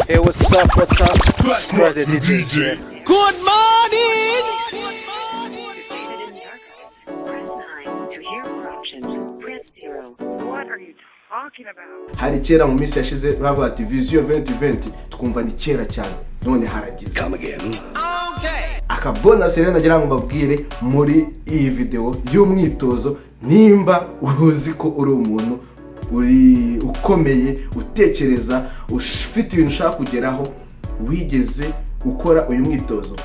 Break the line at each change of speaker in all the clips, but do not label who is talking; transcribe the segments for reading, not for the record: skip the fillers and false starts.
Hey, what's up? What's up? Spread the DJ.
Good morning!
To hear more options, press 0. What are you talking about?
Hari kera mu minsi yashize bavuga ati Vision 2020 twumva ni kera cyane none harageze.
Come again. Okay.
Akabona rero nagira ngo mbabwire muri iyi video y'umwitozo nimba uzi ko uri umuntu uri ukomeye utekereza ufite ibintu ushaka kugeraho wigeze ukora uyu mwitozo.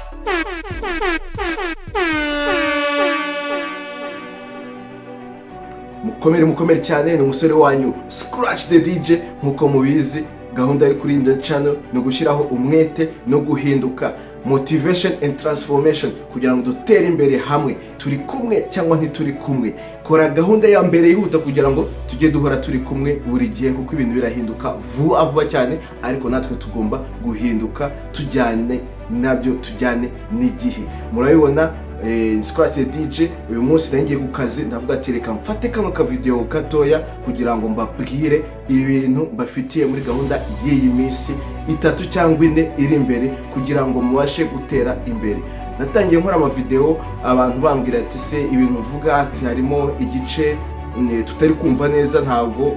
Mukomere cyane ni umusore wanyu Scratch the DJ nkuko mubizi gahunda yo kuri the channel no gushyiraho umwete no guhinduka motivation and transformation kugira ngo dutere imbere hamwe turi kumwe cyangwa ntituri kumwe. Kora gahunda ya mbere yihuta kugira ngo tujye duhora turi kumwe buri gihe kuko ibintu birahinduka vuba cyane ariko natwe tugomba guhinduka tujyane nabyo tujyane n'igihe. Murabibona Scratch the DJ uyu munsi nagiye ku kazi ndavuga ati reka mfate kano ka video gatoya kugira ngo mbabwire ibintu bafitiye muri gahunda y'iyi minsi 3 cyangwa 4 iri imbere kugira ngo mubashe gutera imbere. Natangiye nkora ama video abantu bambwira ati se ibintu uvuga ati harimo igice tutari kumva neza, ntabwo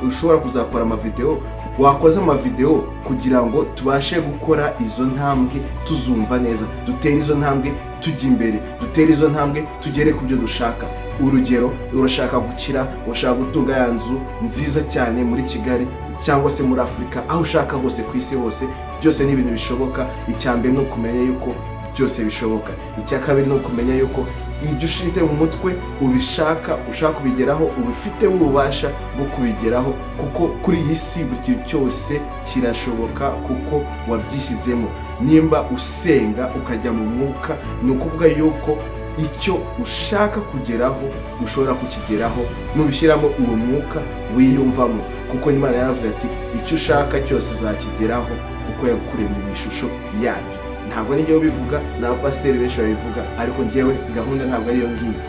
ushobora kuzakora ama video, wakoze ama video kugira ngo tubashe gukora izo ntambwe tuzumva neza, dutere izo ntambwe tujya imbere, dutere izo ntambwe tugere ku byo dushaka. Urugero, urashaka gukira, urashaka gutunga ya nzu nziza cyane muri Kigali cyangwa se muri Afrika, aho ushaka hose ku isi hose, byose ni ibintu bishoboka. Icyambere no kumenya yuko byose bishoboka. Icyakabiri no kumenya yuko ibyo ushite mu mutwe ubishaka, ushaka kubigeraho, ubifite ububasha bwo kubigeraho kuko kuri iyi si buri kintu cyose kirashoboka kuko wabyishyizemo. Nimba usenga ukajya mu mwuka ni ukuvuga yuko icyo ushaka kugeraho ushobora kukigeraho nubishyiramo uwo mwuka wiyumvamo, kuko Imana yaravuze ati icyo ushaka cyose uzakigeraho kuko yakuremye mu ishusho yayo. Ntabwo nijye ubivuga, n'abapasiteri benshi babivuga, ariko njyewe gahunda ntabwo ariyo ngiyo.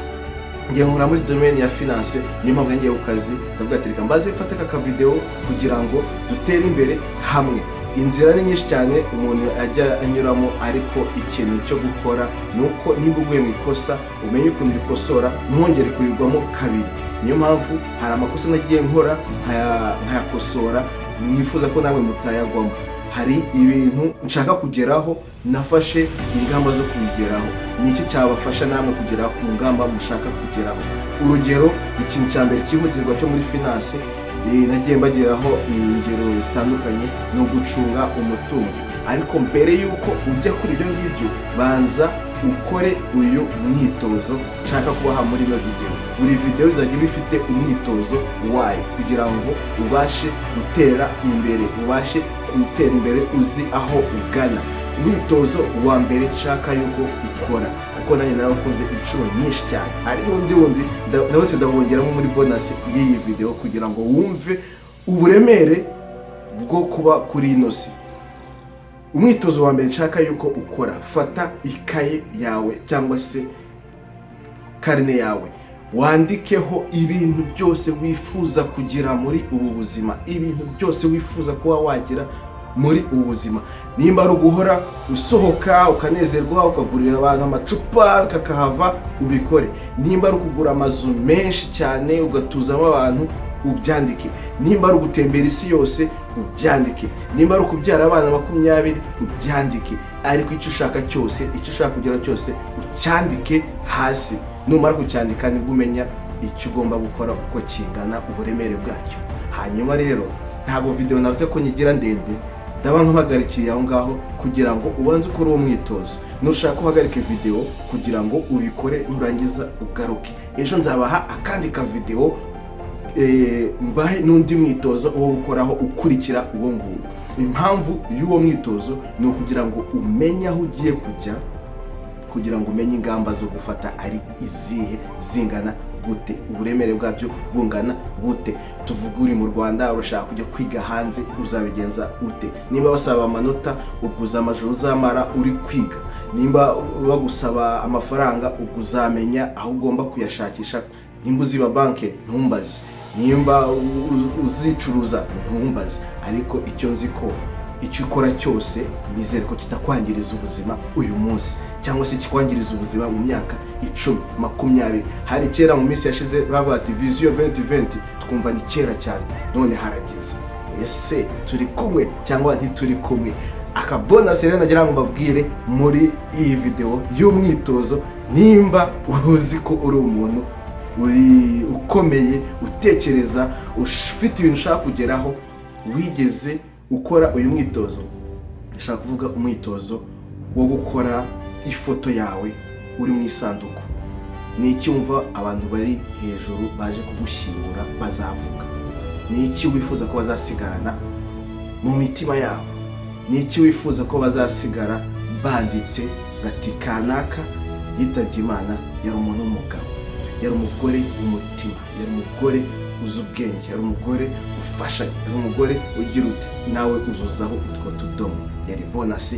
Ngiye nkora muri domaine ya finance, niyo mpamvu ngiye ku kazi ndavuga ati reka mbaze mfate aka video kugira ngo dutere imbere hamwe. Inzira ni nyinshi cyane umuntu ajya anyuramo, ariko ikintu cyo gukora nuko niba uguye mu ikosa umenye ukuntu rikosora ntongere kurirwamo kabiri. Niyo mpamvu hari amakosa nagiye nkora nkayakosora, nifuza ko nawe mutayagwamo. Hari ibintu nshaka kugeraho nafashe ingamba zo kubigeraho. Niki cyabafasha namwe kugera ku ngamba mushaka kugeraho. Urugero, ikintu cya mbere cyihutirwa cyo muri finance nagiye mbageraho ingero zitandukanye no gucunga umutungo. Ariko mbere yuko ujya kuri ibyo ngibyo banza ukore uyu mwitozo nshaka kubaha muri ino video. Buri video izajya bifite umwitozo wayo kugira ngo ubashe gutera imbere, ubashe gutera imbere uzi aho ugana. Umwitozo wa mbere nshaka yuko ukora kuko nanjye narakoze inshuro nyinshi cyane, ari wundi ndabose ndabongeramo muri bonus y'iyi video kugira ngo wumve uburemere bwo kuba kuri ino si. Umwitozo wa mbere nshaka yuko ukora, fata ikaye yawe cyangwa se karine yawe, wandikeho ibintu byose wifuza kugira muri ubu buzima, ibintu byose wifuza kuba wagira muri ubu buzima. Nimba ari uguhora usohoka ukanezerwa ukagurira abantu amacupa kakahava, ubikore. Nimba ari ukugura amazu menshi cyane ugatuzamo abantu, ubyandike. Nimba ari ugutembera isi yose, ubyandike. Nimba ari ukubyara abana 20, ubyandike. Ariko icyo ushaka cyose, icyo ushaka kugera cyose ucyandike hasi. Numara kucyandika nibwo umenya icyo ugomba gukora uko kingana uburemere bwacyo. Hanyuma rero ntabwo video navuze ko nyigira ndende, ndaba nk'uhagarikiye aho ngaho kugira ngo ubanze ukore uwo mwitozo. Nushaka uhagarike video kugira ngo ubikore nurangiza ugaruke. Ejo nzabaha akandi ka video mbahe n'undi mwitozo uwo gukoraho ukurikira uwo nguwo. Impamvu y'uwo mwitozo ni ukugira ngo umenye aho ugiye kujya, kugira ngo umenye ingamba zo gufata ari izihe, zingana gute, uburemere bwabyo bungana gute. Tuvuga uri mu Rwanda urashaka kujya kwiga hanze, uzabigenza ute? Nimba basaba amanota uguza amajoro uzamara uri kwiga, nimba bagusaba amafaranga uguzamenya aho ugomba kuyashakisha. Nimba uziba banke ntumbaze, nimba uzicuruza ntumbaze, ariko icyo nzi ko icyo ukora cyose nizere ko kitakwangiriza ubuzima uyu munsi cyangwa se kikwangiriza ubuzima mu myaka 10, 20. Hari kera mu minsi yashize bavuga ati vision 2020, twumva ni kera cyane, none harageze. Ese turi kumwe cyangwa ntituri kumwe? Aka bonus rero nagira ngo mbabwire muri iyi video y'umwitozo, nimba uzi ko uri umuntu uri ukomeye, utekereza, ufite ibintu ushaka kugeraho, wigeze ukora uyu mwitozo. Ndashaka kuvuga umwitozo wo gukora ifoto yawe uri mu isanduku. Ni iki wumva abantu bari hejuru baje kugushyingura bazavuga? Ni iki wifuza ko bazasigarana mu mitima yabo? Ni iki wifuza ko bazasigara banditse bati kanaka yitabye Imana, yari umuntu w'umugabo, yari umugore w'umutima, yari umugore uzi ubwenge, yari umugore ufasha, yari umugore ugira uti nawe uzuzaho utwo tudomo. Yari bonus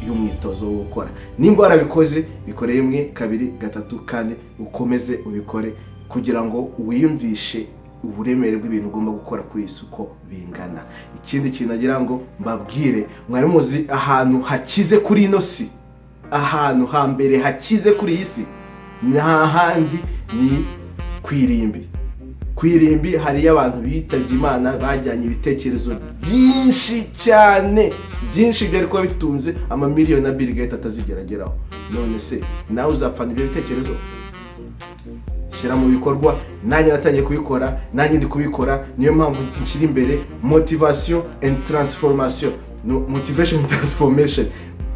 y'umwitozo wo gukora. Nimba warabikoze, bikore 1, 2, 3, 4, ukomeze ubikore kugira ngo wiyumvishe uburemere bw'ibintu ugomba gukora kuri isuko bingana. Ikindi kintu nagira ngo mbabwire, mwari muzi ahantu hakize kuri ino si, ahantu hambere hakize kuri iyi si, nta handi ni kwirimbi. Kwirimbi hari abantu bitabye Imana, bajyanye ibitekerezo byinshi cyane, byinshi byari kuba bitunze amamiliyoni na Bill Gates atazigerageraho. None se nawe uzapfana ibyo bitekerezo? Shyira mu bikorwa. Nanjye natangiye kubikora, nanjye ndi kubikora. Niyo mpamvu nshyira imbere motivation and transformation, motivation and transformation,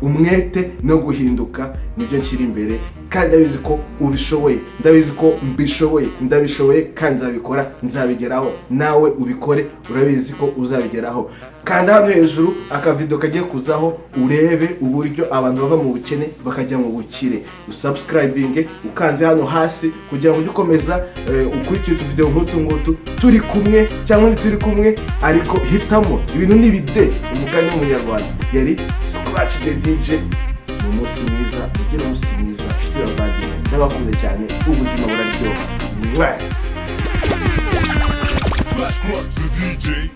umwete no guhinduka, nibyo nshyira imbere. Kandi ndabizi ko ubishoboye, ndabizi ko mbishoboye, ndabishoboye kandi nzabikora, nzabigeraho. Nawe ubikore, urabizi ko uzabigeraho. Kanda hano hejuru akavideo kagiye kuzaho, urebe uburyo abantu bava mu bukene bakajya mu bukire. Usubscribing ukanze hano hasi kugira ngo ujye ukomeza ukurikire utu video nk'utu turi kumwe cyangwa ntituri kumwe, ariko hitamo ibintu n'ibide. Umugani w'umunyarwanda yari Scratch the DJ. Umunsi mwiza, ugire umunsi mwiza, nshuti y'abavandimwe, ndabakunda cyane, ubuzima buraryoha.
Scratch the DJ.